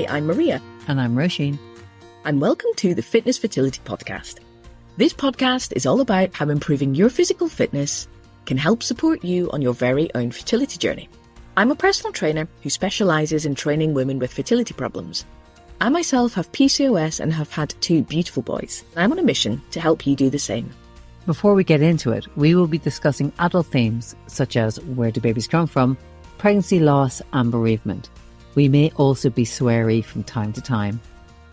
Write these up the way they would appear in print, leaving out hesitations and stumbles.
I'm Maria. And I'm Roisin. And welcome to the Fitness Fertility Podcast. This podcast is all about how improving your physical fitness can help support you on your very own fertility journey. I'm a personal trainer who specialises in training women with fertility problems. I myself have PCOS and have had 2 beautiful boys. I'm on a mission to help you do the same. Before we get into it, we will be discussing adult themes such as where do babies come from, pregnancy loss and bereavement. We may also be sweary from time to time.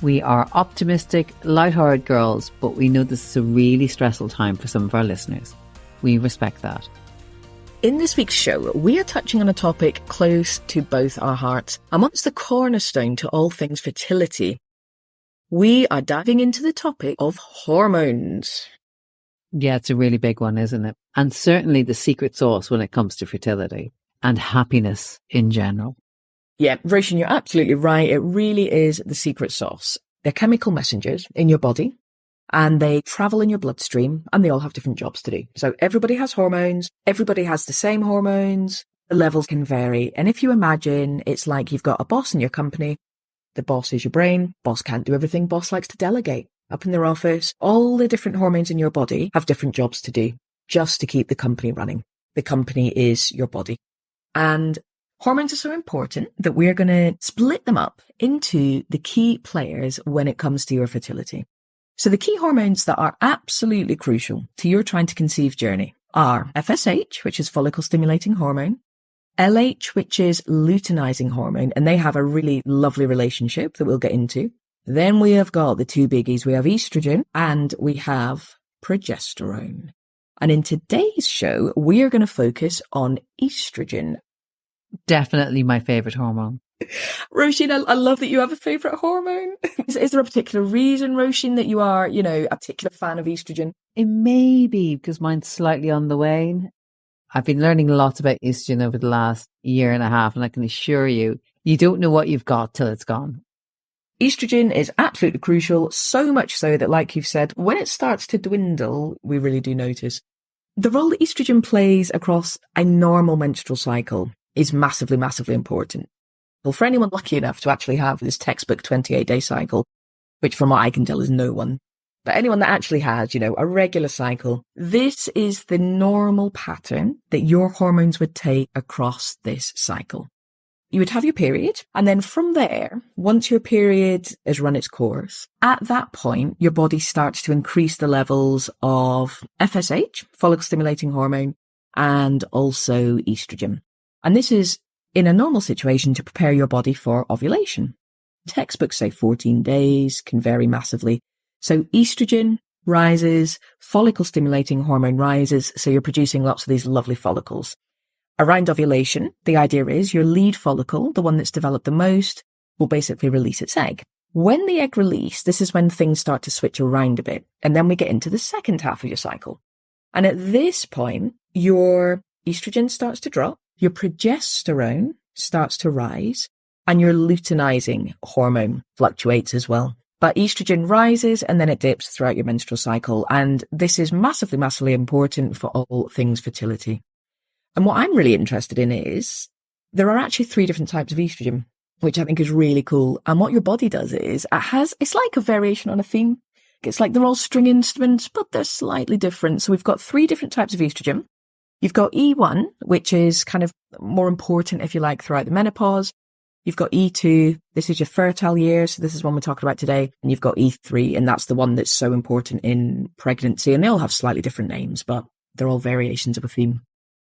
We are optimistic, light-hearted girls, but we know this is a really stressful time for some of our listeners. We respect that. In this week's show, we are touching on a topic close to both our hearts, and once the cornerstone to all things fertility. We are diving into the topic of hormones. Yeah, it's a really big one, isn't it? And certainly the secret sauce when it comes to fertility and happiness in general. Yeah, Roisin, you're absolutely right. It really is the secret sauce. They're chemical messengers in your body and they travel in your bloodstream and they all have different jobs to do. So everybody has hormones. Everybody has the same hormones. The levels can vary. And if you imagine it's like you've got a boss in your company, the boss is your brain. Boss can't do everything. Boss likes to delegate. Up in their office, all the different hormones in your body have different jobs to do just to keep the company running. The company is your body. And hormones are so important that we're going to split them up into the key players when it comes to your fertility. So the key hormones that are absolutely crucial to your trying to conceive journey are FSH, which is follicle stimulating hormone, LH, which is luteinizing hormone, and they have a really lovely relationship that we'll get into. Then we have got the 2 biggies. We have estrogen and we have progesterone. And in today's show, we are going to focus on estrogen. Definitely my favourite hormone. Roisin, I love that you have a favourite hormone. Is there a particular reason, Roisin, that you are, a particular fan of estrogen? It may be because mine's slightly on the wane. I've been learning a lot about estrogen over the last year and a half, and I can assure you, you don't know what you've got till it's gone. Estrogen is absolutely crucial, so much so that, like you've said, when it starts to dwindle, we really do notice. The role that estrogen plays across a normal menstrual cycle is massively, massively important. Well, for anyone lucky enough to actually have this textbook 28-day cycle, which from what I can tell is no one, but anyone that actually has, a regular cycle, this is the normal pattern that your hormones would take across this cycle. You would have your period, and then from there, once your period has run its course, at that point, your body starts to increase the levels of FSH, follicle stimulating hormone, and also estrogen. And this is in a normal situation to prepare your body for ovulation. Textbooks say 14 days, can vary massively. So estrogen rises, follicle stimulating hormone rises, so you're producing lots of these lovely follicles. Around ovulation, the idea is your lead follicle, the one that's developed the most, will basically release its egg. When the egg release, this is when things start to switch around a bit. And then we get into the second half of your cycle. And at this point, your estrogen starts to drop, your progesterone starts to rise, and your luteinizing hormone fluctuates as well. But estrogen rises and then it dips throughout your menstrual cycle. And this is massively, massively important for all things fertility. And what I'm really interested in is there are actually 3 different types of estrogen, which I think is really cool. And what your body does is it's like a variation on a theme. It's like they're all string instruments, but they're slightly different. So we've got 3 different types of estrogen. You've got E1, which is kind of more important, if you like, throughout the menopause. You've got E2. This is your fertile year. So this is one we're talking about today. And you've got E3, and that's the one that's so important in pregnancy. And they all have slightly different names, but they're all variations of a theme.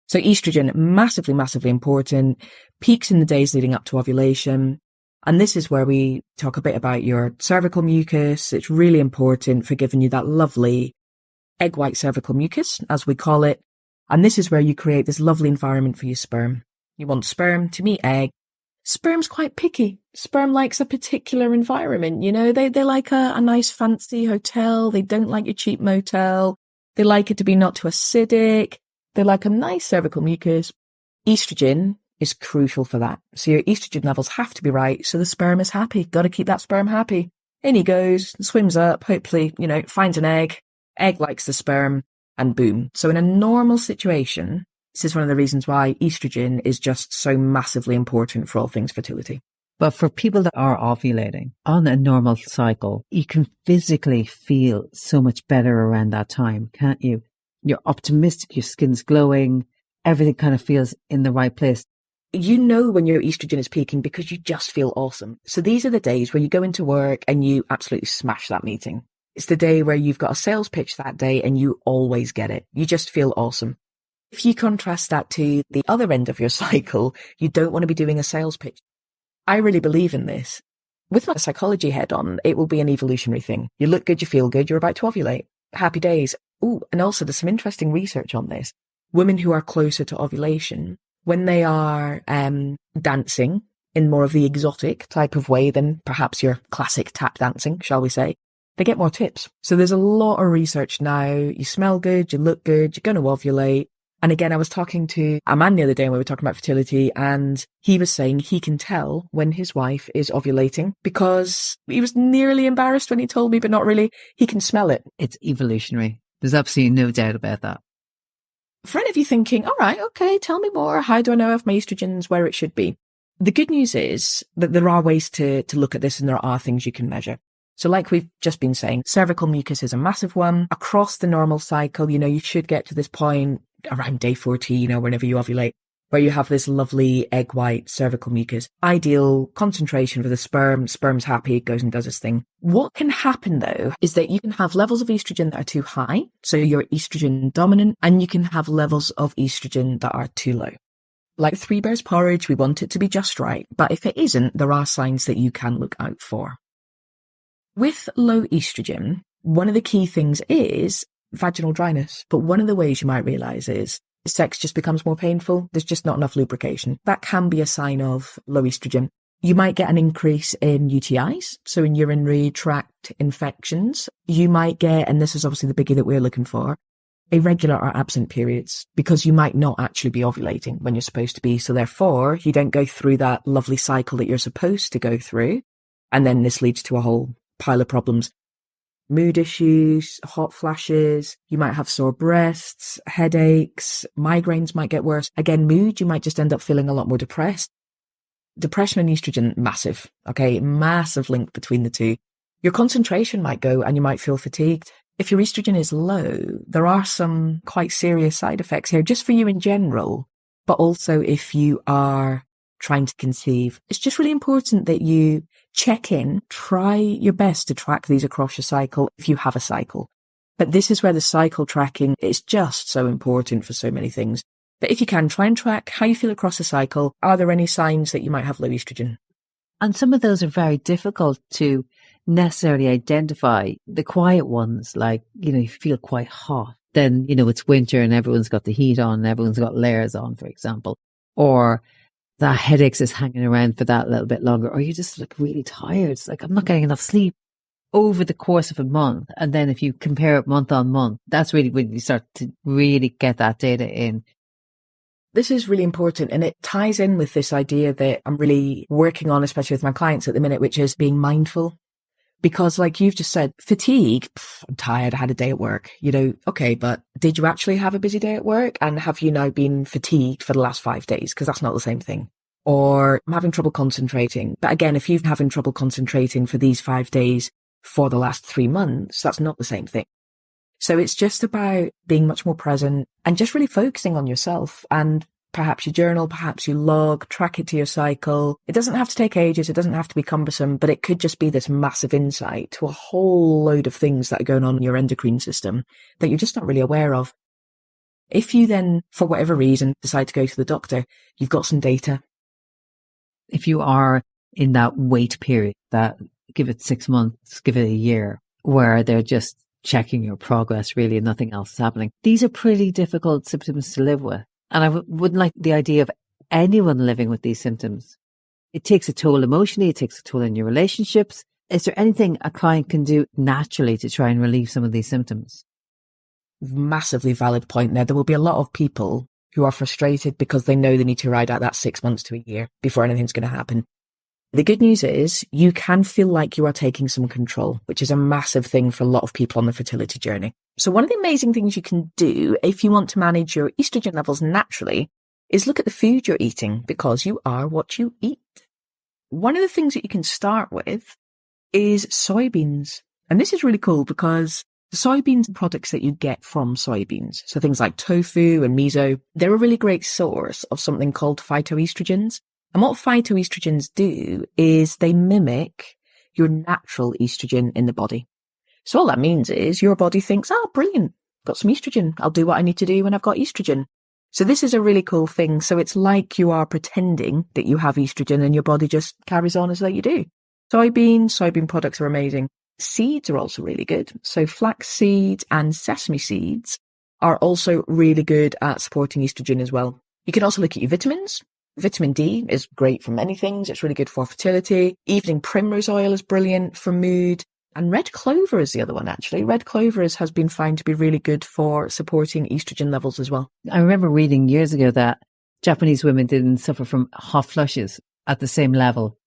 So estrogen, massively, massively important, peaks in the days leading up to ovulation. And this is where we talk a bit about your cervical mucus. It's really important for giving you that lovely egg white cervical mucus, as we call it. And this is where you create this lovely environment for your sperm. You want sperm to meet egg. Sperm's quite picky. Sperm likes a particular environment. They like a nice fancy hotel. They don't like your cheap motel. They like it to be not too acidic. They like a nice cervical mucus. Estrogen is crucial for that. So your estrogen levels have to be right. So the sperm is happy. Got to keep that sperm happy. In he goes, swims up, hopefully, finds an egg. Egg likes the sperm and boom. So in a normal situation, this is one of the reasons why estrogen is just so massively important for all things fertility. But for people that are ovulating on a normal cycle, you can physically feel so much better around that time, can't you? You're optimistic, your skin's glowing, everything kind of feels in the right place. You know when your estrogen is peaking because you just feel awesome. So these are the days where you go into work and you absolutely smash that meeting. It's the day where you've got a sales pitch that day and you always get it. You just feel awesome. If you contrast that to the other end of your cycle, you don't want to be doing a sales pitch. I really believe in this. With my psychology head on, it will be an evolutionary thing. You look good, you feel good, you're about to ovulate. Happy days. Ooh, and also there's some interesting research on this. Women who are closer to ovulation, when they are dancing in more of the exotic type of way than perhaps your classic tap dancing, shall we say, they get more tips. So there's a lot of research now. You smell good, you look good, you're going to ovulate. And again, I was talking to a man the other day and we were talking about fertility, and he was saying he can tell when his wife is ovulating because he was nearly embarrassed when he told me, but not really. He can smell it. It's evolutionary. There's absolutely no doubt about that. For any of you thinking, all right, okay, tell me more. How do I know if my estrogen's where it should be? The good news is that there are ways to look at this and there are things you can measure. So like we've just been saying, cervical mucus is a massive one. Across the normal cycle, you should get to this point around day 14 or whenever you ovulate, where you have this lovely egg white cervical mucus. Ideal concentration for the sperm. Sperm's happy, it goes and does its thing. What can happen though is that you can have levels of estrogen that are too high, so you're estrogen dominant, and you can have levels of estrogen that are too low. Like Three Bears porridge, we want it to be just right, but if it isn't, there are signs that you can look out for. With low estrogen, one of the key things is vaginal dryness. But one of the ways you might realise is sex just becomes more painful. There's just not enough lubrication. That can be a sign of low estrogen. You might get an increase in UTIs, so in urinary tract infections. You might get, and this is obviously the biggie that we're looking for, irregular or absent periods, because you might not actually be ovulating when you're supposed to be. So therefore, you don't go through that lovely cycle that you're supposed to go through. And then this leads to a whole pile of problems. Mood issues, hot flashes, you might have sore breasts, headaches, migraines might get worse. Again, mood, you might just end up feeling a lot more depressed. Depression and estrogen, massive, okay? Massive link between the two. Your concentration might go and you might feel fatigued. If your estrogen is low, there are some quite serious side effects here, just for you in general, but also if you are trying to conceive. It's just really important that you check in, try your best to track these across your cycle if you have a cycle. But this is where the cycle tracking is just so important for so many things. But if you can, try and track how you feel across the cycle. Are there any signs that you might have low estrogen? And some of those are very difficult to necessarily identify. The quiet ones, like, you feel quite hot. Then, it's winter and everyone's got the heat on and everyone's got layers on, for example. Or that headaches is hanging around for that little bit longer. Or you're just really tired. It's like, I'm not getting enough sleep over the course of a month. And then if you compare it month on month, that's really when you start to really get that data in. This is really important, and it ties in with this idea that I'm really working on, especially with my clients at the minute, which is being mindful. Because like you've just said, fatigue, I'm tired, I had a day at work, okay, but did you actually have a busy day at work? And have you now been fatigued for the last 5 days? Because that's not the same thing. Or I'm having trouble concentrating. But again, if you're having trouble concentrating for these 5 days for the last 3 months, that's not the same thing. So it's just about being much more present and just really focusing on yourself, and perhaps you journal, perhaps you log, track it to your cycle. It doesn't have to take ages. It doesn't have to be cumbersome, but it could just be this massive insight to a whole load of things that are going on in your endocrine system that you're just not really aware of. If you then, for whatever reason, decide to go to the doctor, you've got some data. If you are in that wait period, that give it 6 months, give it a year, where they're just checking your progress really and nothing else is happening. These are pretty difficult symptoms to live with. And I wouldn't like the idea of anyone living with these symptoms. It takes a toll emotionally, it takes a toll in your relationships. Is there anything a client can do naturally to try and relieve some of these symptoms? Massively valid point there. There will be a lot of people who are frustrated because they know they need to ride out that 6 months to a year before anything's going to happen. The good news is you can feel like you are taking some control, which is a massive thing for a lot of people on the fertility journey. So one of the amazing things you can do if you want to manage your estrogen levels naturally is look at the food you're eating, because you are what you eat. one of the things that you can start with is soybeans. And this is really cool because the soybeans and products that you get from soybeans, so things like tofu and miso, they're a really great source of something called phytoestrogens. And what phytoestrogens do is they mimic your natural estrogen in the body. So all that means is your body thinks, oh, brilliant, got some estrogen. I'll do what I need to do when I've got estrogen. So this is a really cool thing. So it's like you are pretending that you have estrogen and your body just carries on as though you do. Soybean products are amazing. Seeds are also really good. So flax seeds and sesame seeds are also really good at supporting estrogen as well. You can also look at your vitamins. Vitamin D is great for many things. It's really good for fertility. Evening primrose oil is brilliant for mood. And red clover is the other one, actually. Red clover has been found to be really good for supporting estrogen levels as well. I remember reading years ago that Japanese women didn't suffer from hot flushes at the same level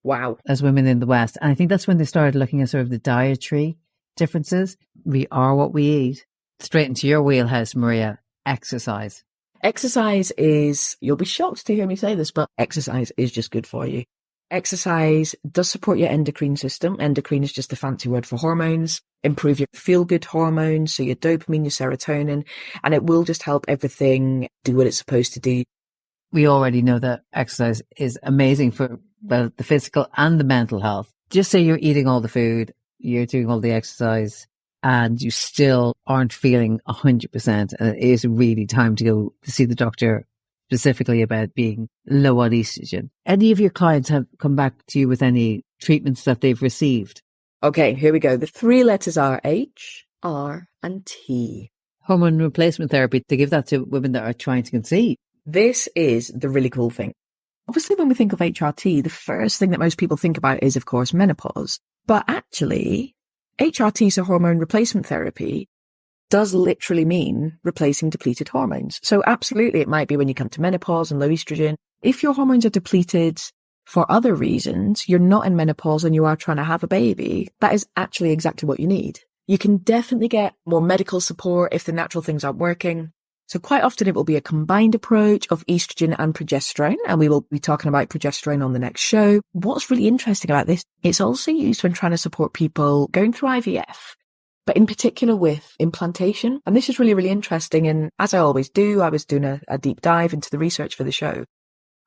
as women in the West. And I think that's when they started looking at sort of the dietary differences. We are what we eat. Straight into your wheelhouse, Maria, exercise. Exercise is, you'll be shocked to hear me say this, but exercise is just good for you. Exercise does support your endocrine system. Endocrine is just a fancy word for hormones. Improve your feel-good hormones, so your dopamine, your serotonin, and it will just help everything do what it's supposed to do. We already know that exercise is amazing for both the physical and the mental health. Just say you're eating all the food, you're doing all the exercise, and you still aren't feeling 100%. And it is really time to go to see the doctor specifically about being low on estrogen. Any of your clients have come back to you with any treatments that they've received? Okay, here we go. The three letters are H, R, and T. Hormone replacement therapy, they give that to women that are trying to conceive. This is the really cool thing. Obviously, when we think of HRT, the first thing that most people think about is, of course, menopause. But actually, HRT, so hormone replacement therapy, does literally mean replacing depleted hormones. So absolutely, it might be when you come to menopause and low estrogen. If your hormones are depleted for other reasons, you're not in menopause and you are trying to have a baby, that is actually exactly what you need. You can definitely get more medical support if the natural things aren't working. So quite often it will be a combined approach of estrogen and progesterone, and we will be talking about progesterone on the next show. What's really interesting about this, it's also used when trying to support people going through IVF, but in particular with implantation. And this is really, really interesting. And as I always do, I was doing a deep dive into the research for the show.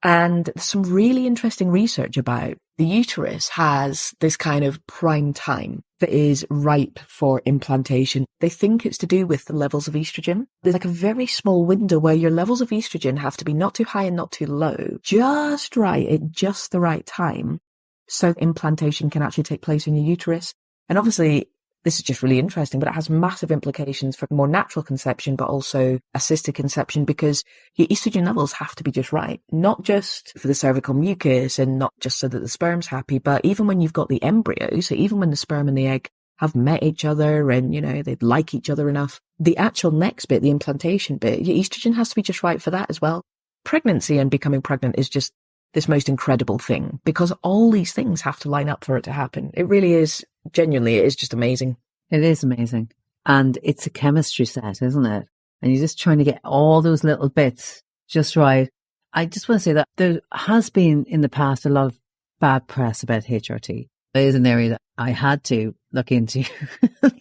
And there's some really interesting research about the uterus has this kind of prime time that is ripe for implantation. They think it's to do with the levels of estrogen. There's like a very small window where your levels of estrogen have to be not too high and not too low, just right at just the right time, so implantation can actually take place in your uterus. And obviously, this is just really interesting, but it has massive implications for more natural conception, but also assisted conception, because your estrogen levels have to be just right, not just for the cervical mucus and not just so that the sperm's happy, but even when you've got the embryo, so even when the sperm and the egg have met each other and, you know, they'd like each other enough, the actual next bit, the implantation bit, your estrogen has to be just right for that as well. Pregnancy and becoming pregnant is just this most incredible thing, because all these things have to line up for it to happen. It really is, genuinely, it is just amazing. It is amazing. And it's a chemistry set, isn't it? And you're just trying to get all those little bits just right. I just want to say that there has been in the past a lot of bad press about HRT. It is an area that I had to look into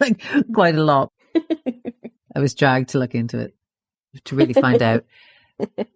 like quite a lot. I was dragged to look into it to really find out.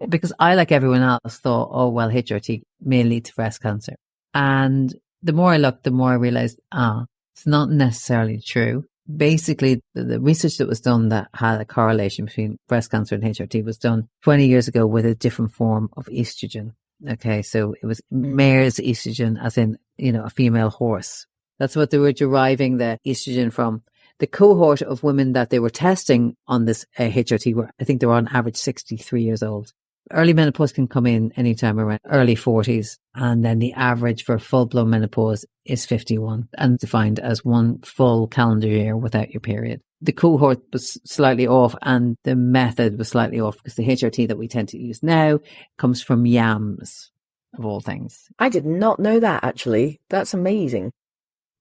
Because I, like everyone else, thought, oh, well, HRT may lead to breast cancer. And the more I looked, the more I realized, it's not necessarily true. Basically, the research that was done that had a correlation between breast cancer and HRT was done 20 years ago with a different form of estrogen. Okay, so it was mare's estrogen, as in, you know, a female horse. That's what they were deriving the estrogen from. The cohort of women that they were testing on this HRT were, I think they were on average 63 years old. Early menopause can come in anytime around early 40s. And then the average for full-blown menopause is 51 and defined as one full calendar year without your period. The cohort was slightly off and the method was slightly off because the HRT that we tend to use now comes from yams, of all things. I did not know that, actually. That's amazing.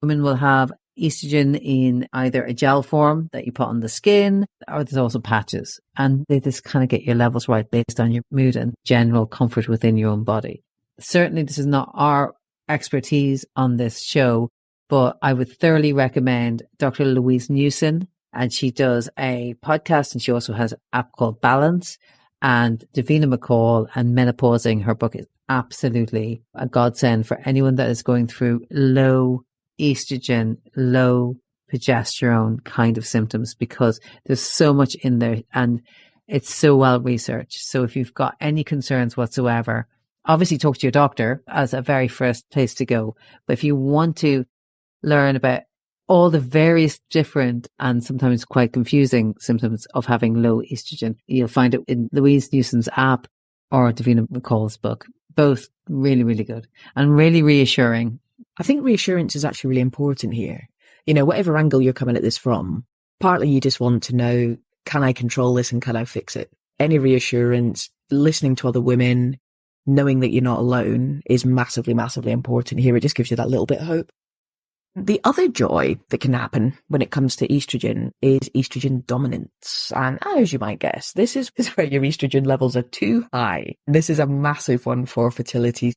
Women will have estrogen in either a gel form that you put on the skin, or there's also patches, and they just kind of get your levels right based on your mood and general comfort within your own body. Certainly this is not our expertise on this show, but I would thoroughly recommend Dr. Louise Newson, and she does a podcast and she also has an app called Balance, and Davina McCall and Menopausing. Her book is absolutely a godsend for anyone that is going through low estrogen, low progesterone kind of symptoms, because there's so much in there and it's so well researched. So if you've got any concerns whatsoever, obviously talk to your doctor as a very first place to go. But if you want to learn about all the various different and sometimes quite confusing symptoms of having low estrogen, you'll find it in Louise Newson's app or Davina McCall's book. Both really, really good and really reassuring. I think reassurance is actually really important here. You know, whatever angle you're coming at this from, partly you just want to know, can I control this and can I fix it? Any reassurance, listening to other women, knowing that you're not alone is massively, massively important here. It just gives you that little bit of hope. The other joy that can happen when it comes to estrogen is estrogen dominance. And as you might guess, this is where your estrogen levels are too high. This is a massive one for fertility.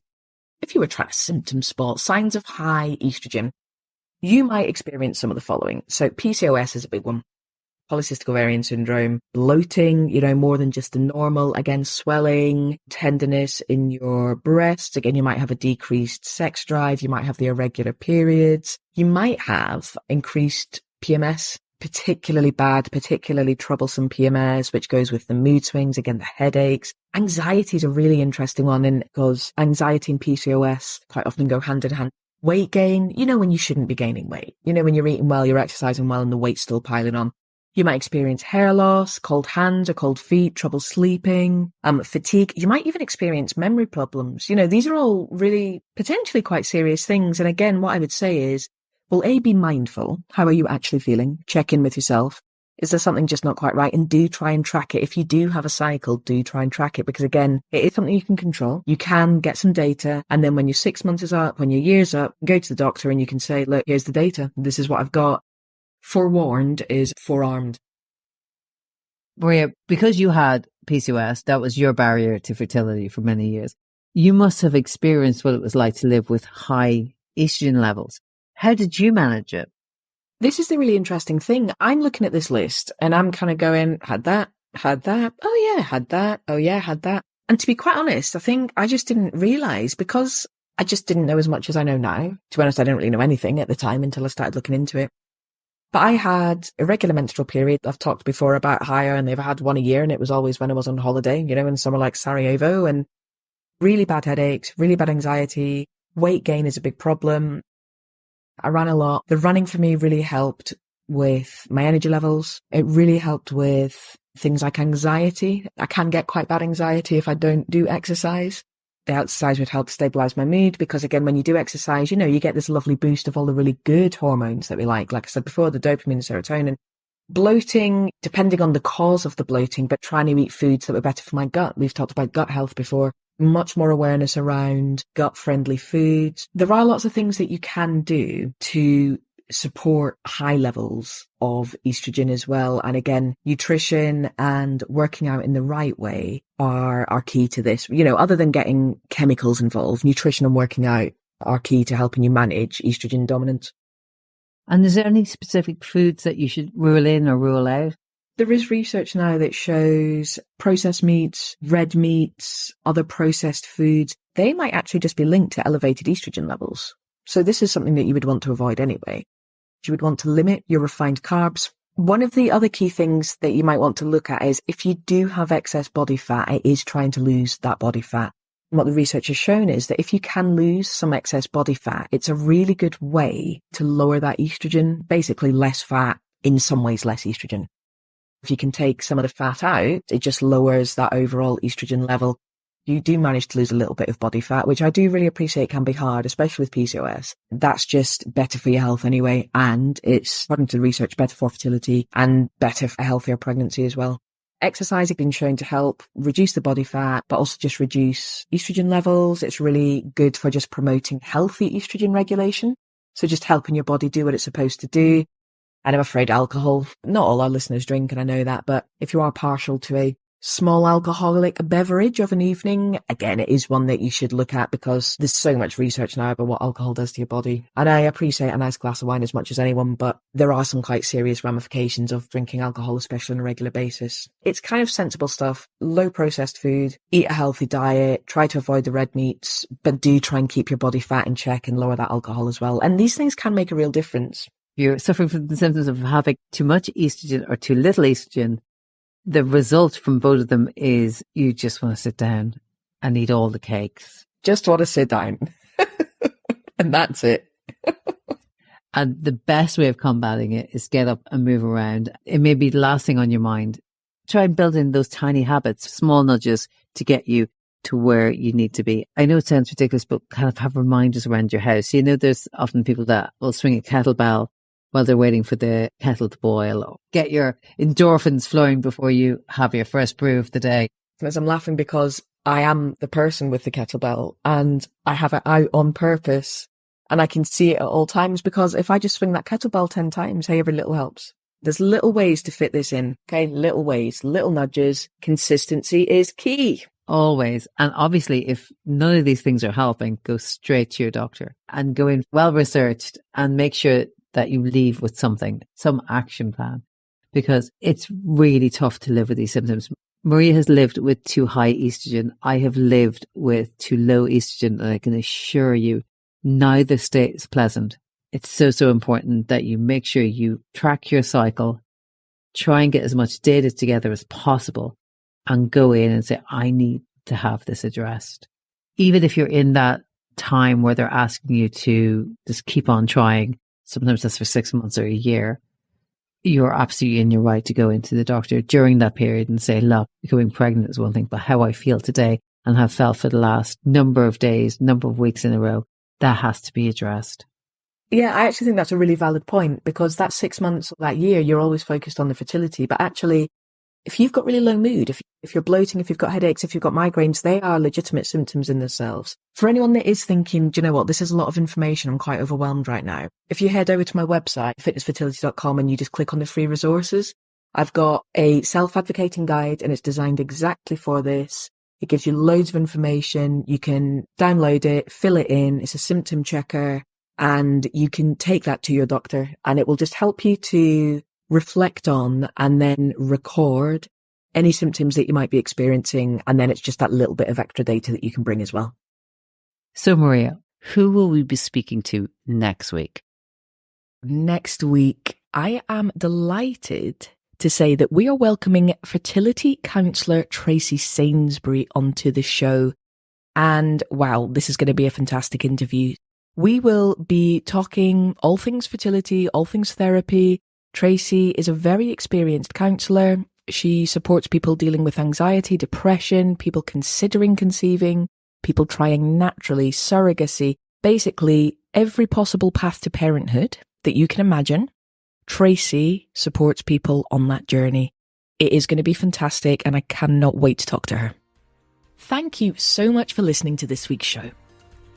If you were trying to symptom spot signs of high estrogen, you might experience some of the following. So PCOS is a big one. Polycystic ovarian syndrome, bloating, more than just the normal, again, swelling, tenderness in your breasts. Again, you might have a decreased sex drive. You might have the irregular periods. You might have increased PMS, particularly bad, particularly troublesome PMS, which goes with the mood swings, again, the headaches. Anxiety is a really interesting one, and because anxiety and PCOS quite often go hand in hand. Weight gain, when you shouldn't be gaining weight. When you're eating well, you're exercising well, and the weight's still piling on. You might experience hair loss, cold hands or cold feet, trouble sleeping, fatigue. You might even experience memory problems. These are all really potentially quite serious things. And again, what I would say is, well, A, be mindful. How are you actually feeling? Check in with yourself. Is there something just not quite right? And do try and track it. If you do have a cycle, do try and track it, because again, it is something you can control. You can get some data. And then when your 6 months is up, when your year's up, go to the doctor and you can say, look, here's the data. This is what I've got. Forewarned is forearmed. Maria, because you had PCOS, that was your barrier to fertility for many years. You must have experienced what it was like to live with high estrogen levels. How did you manage it? This is the really interesting thing. I'm looking at this list and I'm kind of going, had that. Oh yeah, had that. Oh yeah, had that. And to be quite honest, I think I just didn't realize, because I just didn't know as much as I know now. To be honest, I didn't really know anything at the time until I started looking into it. But I had irregular menstrual period. I've talked before about higher, and they've had one a year, and it was always when I was on holiday, in somewhere like Sarajevo, and really bad headaches, really bad anxiety. Weight gain is a big problem. I ran a lot. The running for me really helped with my energy levels. It really helped with things like anxiety. I can get quite bad anxiety if I don't do exercise. The exercise would help stabilize my mood, because again, when you do exercise, you get this lovely boost of all the really good hormones that we like I said before, the dopamine and serotonin. Bloating, depending on the cause of the bloating, but trying to eat foods that were better for my gut. We've talked about gut health before. Much more awareness around gut-friendly foods. There are lots of things that you can do to support high levels of estrogen as well. And again, nutrition and working out in the right way are key to this. Other than getting chemicals involved, nutrition and working out are key to helping you manage estrogen dominance. And is there any specific foods that you should rule in or rule out? There is research now that shows processed meats, red meats, other processed foods, they might actually just be linked to elevated estrogen levels. So this is something that you would want to avoid anyway. You would want to limit your refined carbs. One of the other key things that you might want to look at is, if you do have excess body fat, it is trying to lose that body fat. And what the research has shown is that if you can lose some excess body fat, it's a really good way to lower that estrogen, basically less fat, in some ways less estrogen. If you can take some of the fat out, it just lowers that overall estrogen level. You do manage to lose a little bit of body fat, which I do really appreciate can be hard, especially with PCOS. That's just better for your health anyway. And it's, according to the research, better for fertility and better for a healthier pregnancy as well. Exercise has been shown to help reduce the body fat, but also just reduce estrogen levels. It's really good for just promoting healthy estrogen regulation. So just helping your body do what it's supposed to do. And I'm afraid alcohol, not all our listeners drink, and I know that, but if you are partial to a Small alcoholic beverage of an evening. Again, it is one that you should look at because there's so much research now about what alcohol does to your body. And I appreciate a nice glass of wine as much as anyone, but there are some quite serious ramifications of drinking alcohol, especially on a regular basis. It's kind of sensible stuff, low processed food, eat a healthy diet, try to avoid the red meats, but do try and keep your body fat in check and lower that alcohol as well. And these things can make a real difference. You're suffering from the symptoms of having too much estrogen or too little estrogen. The result from both of them is you just want to sit down and eat all the cakes. Just want to sit down. And that's it. And the best way of combating it is get up and move around. It may be the last thing on your mind. Try and build in those tiny habits, small nudges to get you to where you need to be. I know it sounds ridiculous, but kind of have reminders around your house. You know, there's often people that will swing a kettlebell while they're waiting for the kettle to boil, or get your endorphins flowing before you have your first brew of the day. As I'm laughing because I am the person with the kettlebell and I have it out on purpose and I can see it at all times, because if I just swing that kettlebell 10 times, hey, every little helps. There's little ways to fit this in. Okay, little ways, little nudges. Consistency is key. Always. And obviously, if none of these things are helping, go straight to your doctor and go in well researched and make sure that you leave with something, some action plan, because it's really tough to live with these symptoms. Maria has lived with too high estrogen. I have lived with too low estrogen, and I can assure you, neither state is pleasant. It's so important that you make sure you track your cycle, try and get as much data together as possible, and go in and say, I need to have this addressed. Even if you're in that time where they're asking you to just keep on trying, sometimes that's for 6 months or a year, you're absolutely in your right to go into the doctor during that period and say, look, becoming pregnant is one thing, but how I feel today and have felt for the last number of days, number of weeks in a row, that has to be addressed. Yeah, I actually think that's a really valid point, because that 6 months or that year, you're always focused on the fertility. But actually, if you've got really low mood, if you're bloating, if you've got headaches, if you've got migraines, they are legitimate symptoms in themselves. For anyone that is thinking, do you know what, this is a lot of information, I'm quite overwhelmed right now. If you head over to my website, fitnessfertility.com, and you just click on the free resources, I've got a self-advocating guide and it's designed exactly for this. It gives you loads of information. You can download it, fill it in. It's a symptom checker, and you can take that to your doctor, and it will just help you to reflect on and then record any symptoms that you might be experiencing. And then it's just that little bit of extra data that you can bring as well. So Maria, who will we be speaking to next week? Next week, I am delighted to say that we are welcoming fertility counsellor Tracy Sainsbury onto the show. And wow, this is going to be a fantastic interview. We will be talking all things fertility, all things therapy. Tracy is a very experienced counsellor. She supports people dealing with anxiety, depression, people considering conceiving, people trying naturally, surrogacy, basically every possible path to parenthood that you can imagine. Tracy supports people on that journey. It is going to be fantastic, and I cannot wait to talk to her. Thank you so much for listening to this week's show.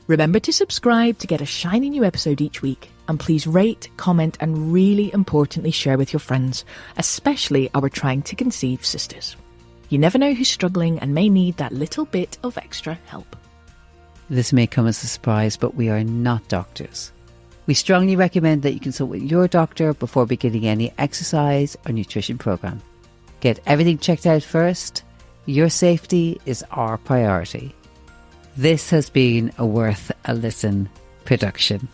Remember to subscribe to get a shiny new episode each week, and please rate, comment, and really importantly share with your friends, especially our trying to conceive sisters. You never know who's struggling and may need that little bit of extra help. This may come as a surprise, but we are not doctors. We strongly recommend that you consult with your doctor before beginning any exercise or nutrition program. Get everything checked out first. Your safety is our priority. This has been a Worth a Listen production.